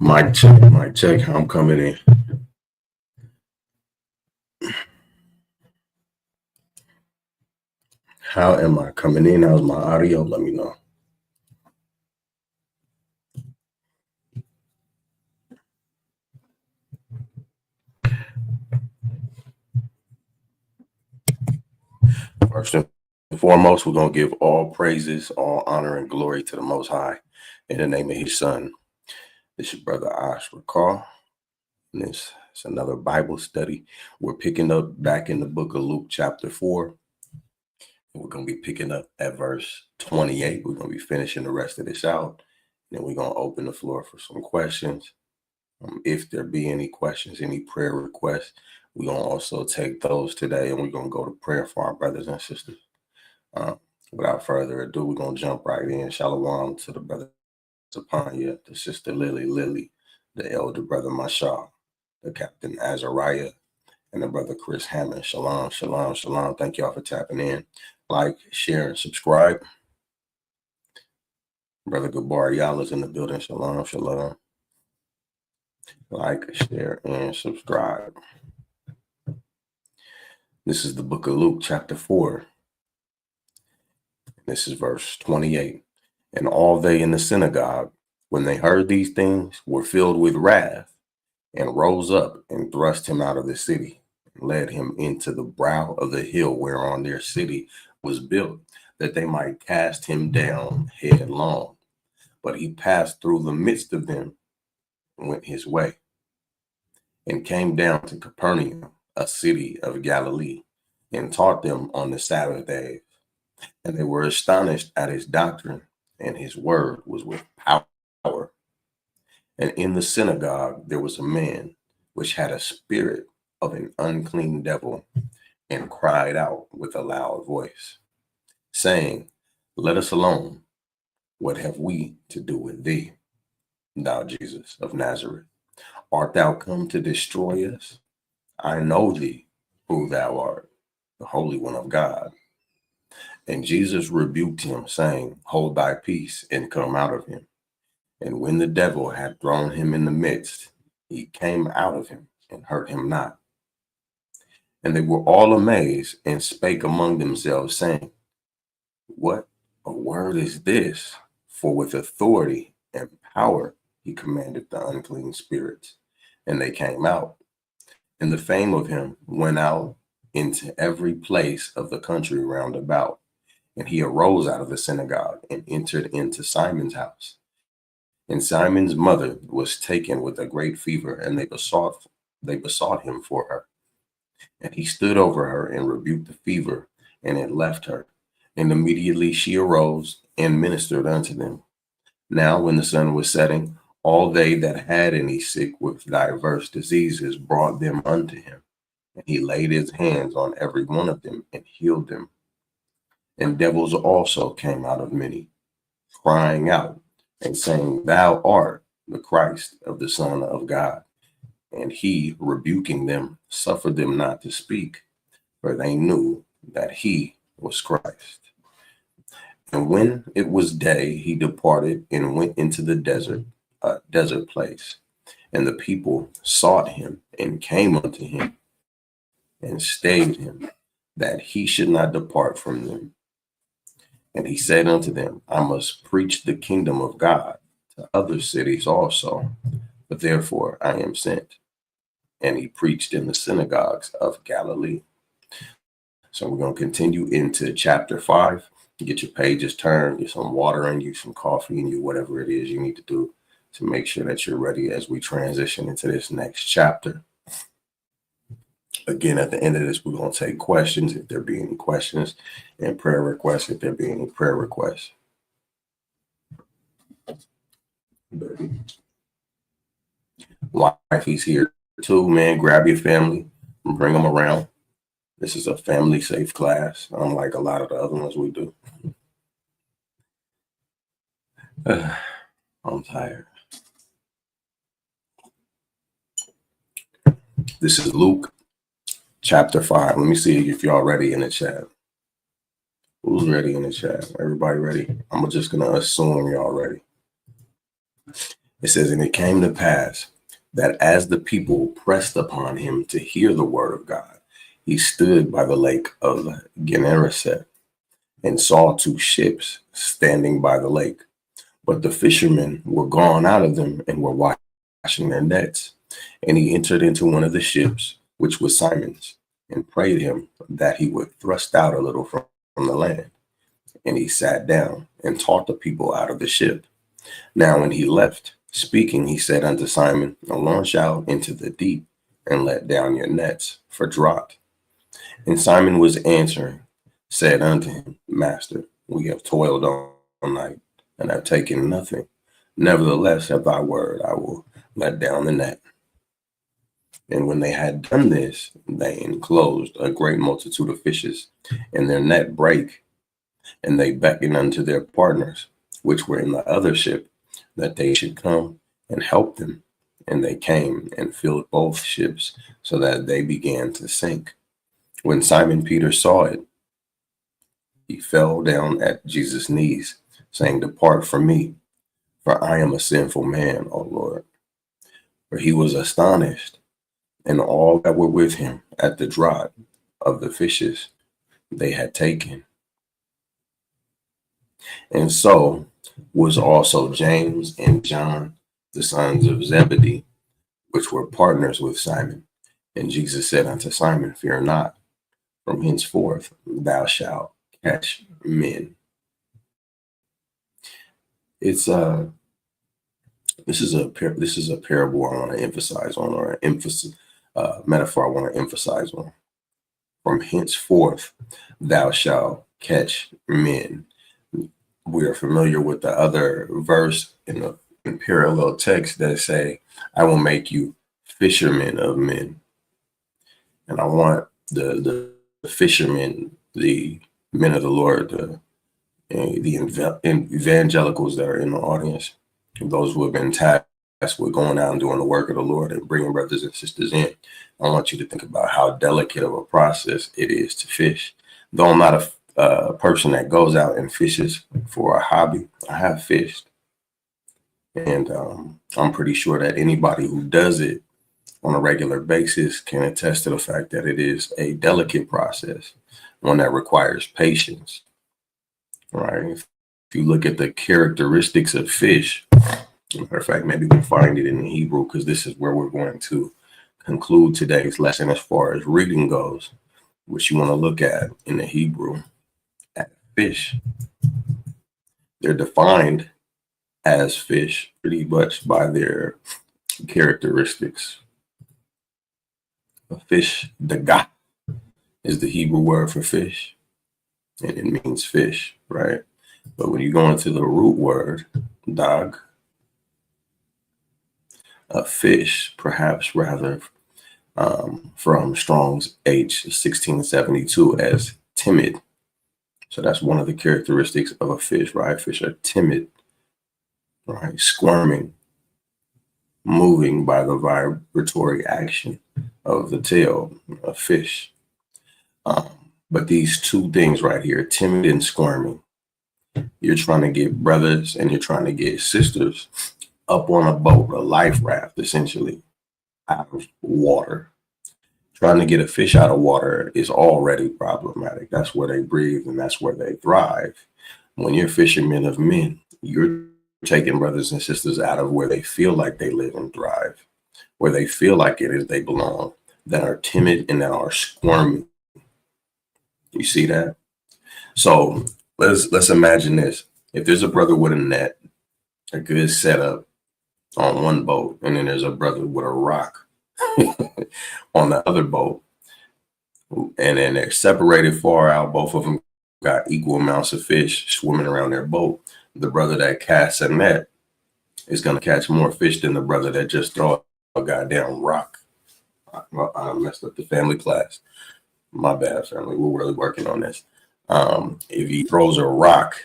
Mic check, mic check. How I'm coming in. How am I coming in? How's my audio? Let me know. First and foremost, we're going to give all praises, all honor, and glory to the Most High in the name of His Son. This is your brother Ash Recall, and this is another Bible study. We're picking up back in the book of Luke, chapter 4. We're going to be picking up at verse 28. We're going to be finishing the rest of this out. Then we're going to open the floor for some questions. If there be any questions, any prayer requests, we're going to also take those today, and we're going to go to prayer for our brothers and sisters. Without further ado, we're going to jump right in. Shalom to the brother Zapanya, the sister Lily, the elder brother Mashal, the captain Azariah, and the brother Chris Hammond. Shalom, shalom, shalom. Thank y'all for tapping in. Like, share, and subscribe. Brother Gabar Yala's in the building. Shalom, shalom. Like, share, and subscribe. This is the book of Luke, chapter 4. This is verse 28. And all they in the synagogue, when they heard these things, were filled with wrath, and rose up and thrust him out of the city, and led him into the brow of the hill whereon their city was built, that they might cast him down headlong. But he passed through the midst of them and went his way, and came down to Capernaum, a city of Galilee, and taught them on the Sabbath days. And they were astonished at his doctrine, and his word was with power. And in the synagogue there was a man which had a spirit of an unclean devil, and cried out with a loud voice, saying, Let us alone. What have we to do with thee, thou Jesus of Nazareth? Art thou come to destroy us? I know thee, who thou art, the Holy One of God. And Jesus rebuked him, saying, Hold thy peace, and come out of him. And when the devil had thrown him in the midst, he came out of him and hurt him not. And they were all amazed, and spake among themselves, saying, What a word is this? For with authority and power he commanded the unclean spirits, and they came out. And the fame of him went out into every place of the country round about. And he arose out of the synagogue and entered into Simon's house. And Simon's mother was taken with a great fever, and they besought him for her. And he stood over her and rebuked the fever, and it left her. And immediately she arose and ministered unto them. Now when the sun was setting, all they that had any sick with diverse diseases brought them unto him. And he laid his hands on every one of them and healed them. And devils also came out of many, crying out and saying, Thou art the Christ of the Son of God. And he, rebuking them, suffered them not to speak, for they knew that he was Christ. And when it was day, he departed and went into the desert place. And the people sought him and came unto him and stayed him, that he should not depart from them. And he said unto them, I must preach the kingdom of God to other cities also, but therefore I am sent. And he preached in the synagogues of Galilee. So we're going to continue into chapter 5. Get your pages turned, get some water in you, some coffee in you, whatever it is you need to do to make sure that you're ready as we transition into this next chapter. Again, at the end of this, we're going to take questions if there be any questions, and prayer requests if there be any prayer requests. Wifey's here too, man. Grab your family and bring them around. This is a family safe class, unlike a lot of the other ones we do. I'm tired. This is Luke chapter 5. Let me see if y'all ready in the chat. Who's ready in the chat? Everybody ready? I'm just going to assume y'all ready. It says, and it came to pass that as the people pressed upon him to hear the word of God, he stood by the lake of Gennesaret and saw two ships standing by the lake. But the fishermen were gone out of them and were washing their nets. And he entered into one of the ships, which was Simon's, and prayed him that he would thrust out a little from the land. And he sat down and taught the people out of the ship. Now when he left speaking, he said unto Simon, launch out into the deep and let down your nets for draught. And Simon was answering, said unto him, Master, we have toiled all night and have taken nothing. Nevertheless, at thy word, I will let down the net. And when they had done this, they enclosed a great multitude of fishes, and their net brake. And they beckoned unto their partners, which were in the other ship, that they should come and help them. And they came and filled both ships, so that they began to sink. When Simon Peter saw it, he fell down at Jesus' knees, saying, Depart from me, for I am a sinful man, O Lord. For he was astonished, and all that were with him at the draught of the fishes they had taken. And so was also James and John, the sons of Zebedee, which were partners with Simon. And Jesus said unto Simon, Fear not, from henceforth thou shalt catch men. It's this is a parable I want to emphasize on, or an emphasis metaphor I want to emphasize on. From henceforth thou shalt catch men. We are familiar with the other verse in the parallel text that say, I will make you fishermen of men. And I want the fishermen, the men of the Lord, the evangelicals that are in the audience, those who have been tasked with going out and doing the work of the Lord and bringing brothers and sisters in. I want you to think about how delicate of a process it is to fish. Though I'm not a person that goes out and fishes for a hobby, I have fished. And I'm pretty sure that anybody who does it on a regular basis can attest to the fact that it is a delicate process, one that requires patience, right? If you look at the characteristics of fish, matter of fact, maybe we'll find it in the Hebrew, because this is where we're going to conclude today's lesson as far as reading goes, which you want to look at in the Hebrew at fish. They're defined as fish pretty much by their characteristics. A fish, daga, is the Hebrew word for fish, and it means fish, right? But when you go into the root word, dag, a fish, perhaps rather from Strong's H1672 as timid. So that's one of the characteristics of a fish, right? Fish are timid, right? Squirming, moving by the vibratory action of the tail of fish. But these two things right here, timid and squirming, you're trying to get brothers and you're trying to get sisters up on a boat, a life raft, essentially, out of water. Trying to get a fish out of water is already problematic. That's where they breathe and that's where they thrive. When you're fishermen of men, you're taking brothers and sisters out of where they feel like they live and thrive, where they feel like it is they belong, that are timid and that are squirming. You see that? So let's imagine this. If there's a brother with a net, a good setup on one boat, and then there's a brother with a rock on the other boat, and then they're separated far out, both of them got equal amounts of fish swimming around their boat, the brother that casts a net is going to catch more fish than the brother that just throw a goddamn rock. I messed up the family class. My bad, family. We're really working on this. If he throws a rock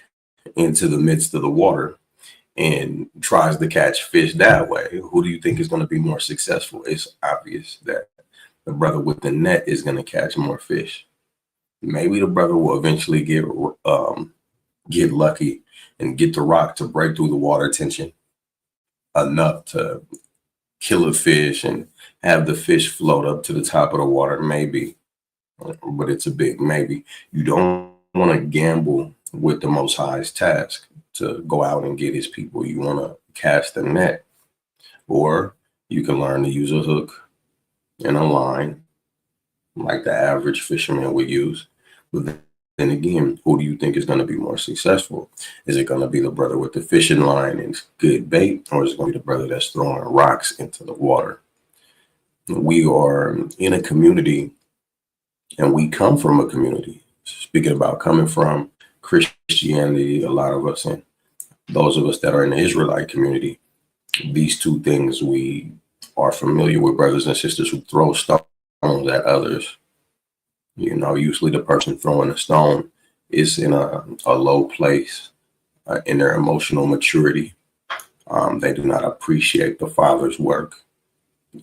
into the midst of the water and tries to catch fish that way, who do you think is going to be more successful? It's obvious that the brother with the net is going to catch more fish. Maybe the brother will eventually get lucky and get the rock to break through the water tension. enough to kill a fish and have the fish float up to the top of the water, maybe, but it's a big maybe. You don't want to gamble with the Most High's task to go out and get his people. You want to cast a net, or you can learn to use a hook and a line like the average fisherman would use. But then again, who do you think is going to be more successful? Is it going to be the brother with the fishing line and good bait, or is it going to be the brother that's throwing rocks into the water? We are in a community, and we come from a community. Speaking about coming from Christianity, a lot of us, and those of us that are in the Israelite community, these two things we are familiar with, brothers and sisters who throw stones at others. You know, usually the person throwing a stone is in a low place in their emotional maturity. They do not appreciate the Father's work,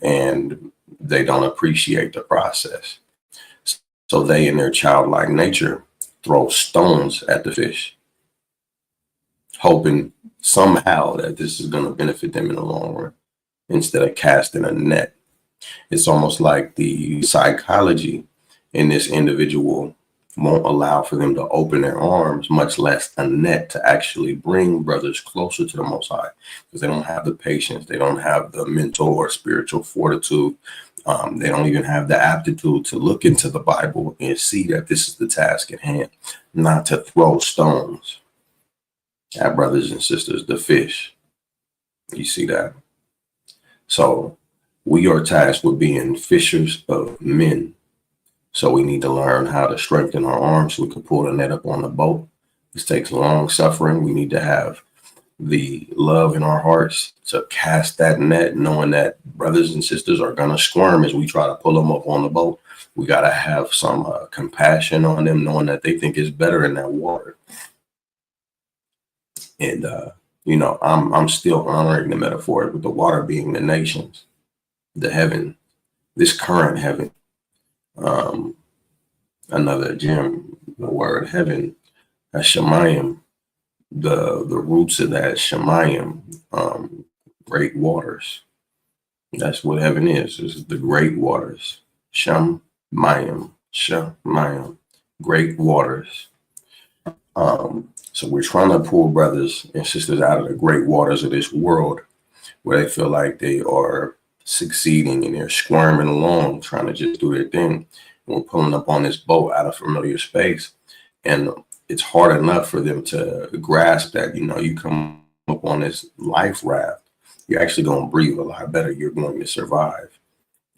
and they don't appreciate the process. So they, in their childlike nature, throw stones at the fish, hoping somehow that this is going to benefit them in the long run, instead of casting a net. It's almost like the psychology in this individual won't allow for them to open their arms, much less a net, to actually bring brothers closer to the Most High, because they don't have the patience, they don't have the mental or spiritual fortitude, they don't even have the aptitude to look into the Bible and see that this is the task at hand, not to throw stones at brothers and sisters, the fish. You see that? So we are tasked with being fishers of men. So we need to learn how to strengthen our arms so we can pull the net up on the boat. This takes long suffering. We need to have the love in our hearts to cast that net, knowing that brothers and sisters are going to squirm as we try to pull them up on the boat. We got to have some compassion on them, knowing that they think it's better in that water. And, you know, I'm still honoring the metaphor with the water being the nations, the heaven, this current heaven. Another gem, the word heaven, Shemayim, the roots of that Shemayim, great waters. That's what heaven is the great waters. Shemayim, great waters. So we're trying to pull brothers and sisters out of the great waters of this world, where they feel like they are succeeding and they're squirming along, trying to just do their thing. And we're pulling up on this boat out of familiar space. And it's hard enough for them to grasp that, you know, you come up on this life raft, you're actually going to breathe a lot better. You're going to survive.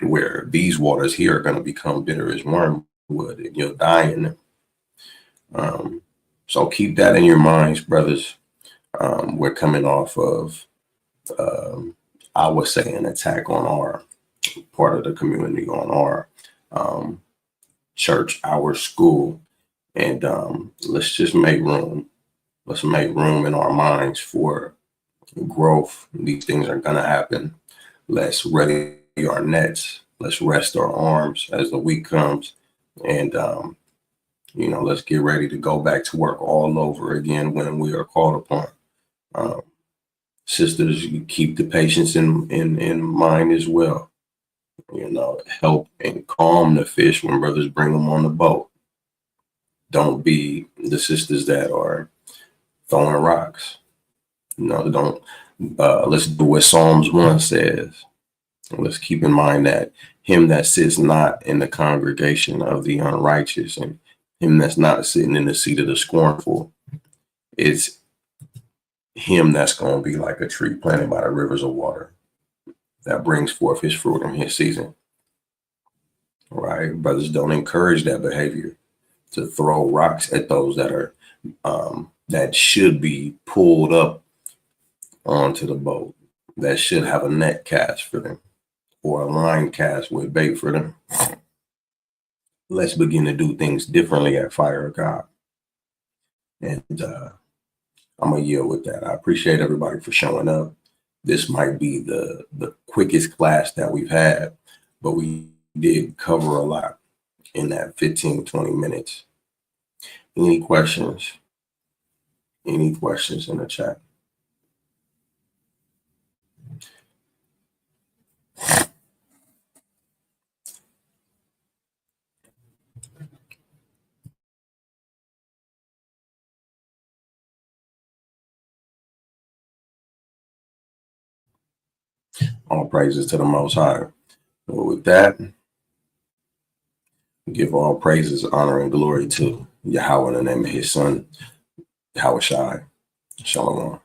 Where these waters here are going to become bitter as wormwood, and you'll die in them. So keep that in your minds, brothers. We're coming off of, I would say, an attack on our part of the community, on our church, our school. And let's just make room. Let's make room in our minds for growth. These things are going to happen. Let's ready our nets. Let's rest our arms as the week comes. And, you know, let's get ready to go back to work all over again when we are called upon. Sisters, you keep the patience in mind as well. You know, help and calm the fish when brothers bring them on the boat. Don't be the sisters that are throwing rocks. You know, don't. Let's do what Psalms 1 says. Let's keep in mind that him that sits not in the congregation of the unrighteous, and him that's not sitting in the seat of the scornful, it's him that's going to be like a tree planted by the rivers of water that brings forth his fruit in his season. Right? Brothers, don't encourage that behavior, to throw rocks at those that are that should be pulled up onto the boat, that should have a net cast for them or a line cast with bait for them. Let's begin to do things differently at Fire of God. And I'm going to yield with that. I appreciate everybody for showing up. This might be the quickest class that we've had, but we did cover a lot in that 15, 20 minutes. Any questions? Any questions in the chat? All praises to the Most High. Well, with that, give all praises, honor, and glory to Yahweh in the name of his son, Yahweh Shai. Shalom.